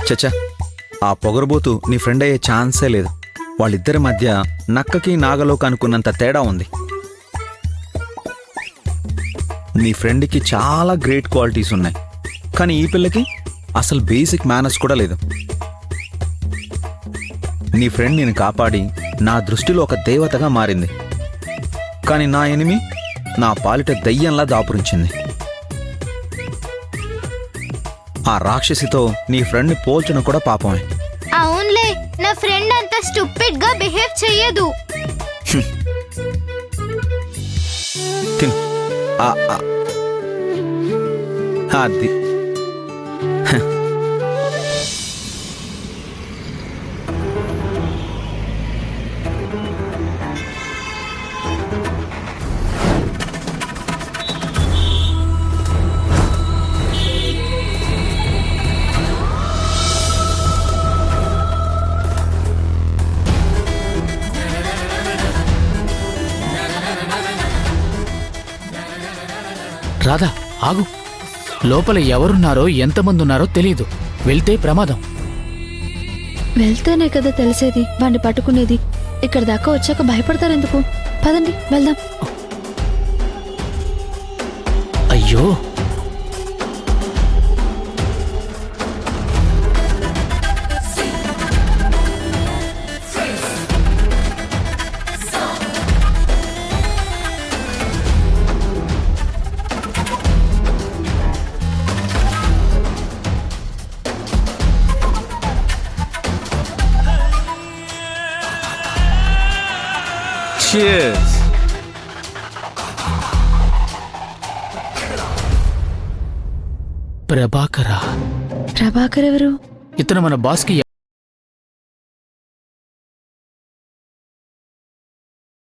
చచ్చా, ఆ పొగరబోతు నీ ఫ్రెండ్ అయ్యే ఛాన్సే లేదు. వాళ్ళిద్దరి మధ్య నక్కకి నాగలోకి అనుకున్నంత తేడా ఉంది. నీ ఫ్రెండ్కి చాలా గ్రేట్ క్వాలిటీస్ ఉన్నాయి, కానీ ఈ పిల్లకి అసలు బేసిక్ మేనర్స్ కూడా లేదు. నీ ఫ్రెండ్ నేను కాపాడి నా దృష్టిలో ఒక దేవతగా మారింది, కానీ నా ఎనిమి నా పాలిట దయ్యంలా దాపురించింది. ఆ రాక్షసితో నీ ఫ్రెండ్ని పోల్చడం కూడా పాపమే. అవునులే, నా ఫ్రెండ్ అంత స్టూపిడ్ గా బిహేవ్ చెయ్యదు. తిను. అది రాధా, ఆగు. లోపల ఎవరున్నారో ఎంతమంది ఉన్నారో తెలీదు. వెళ్తే ప్రమాదం. వెళ్తేనే కదా తెలిసేది, వాడిని పట్టుకునేది. ఇక్కడ దాకా వచ్చాక భయపడతారెందుకు? పదండి వెళ్దాం. అయ్యో, Cheers. ప్రభాకరా? ప్రభాకర్ ఎవరు? ఇతను మన బాస్కి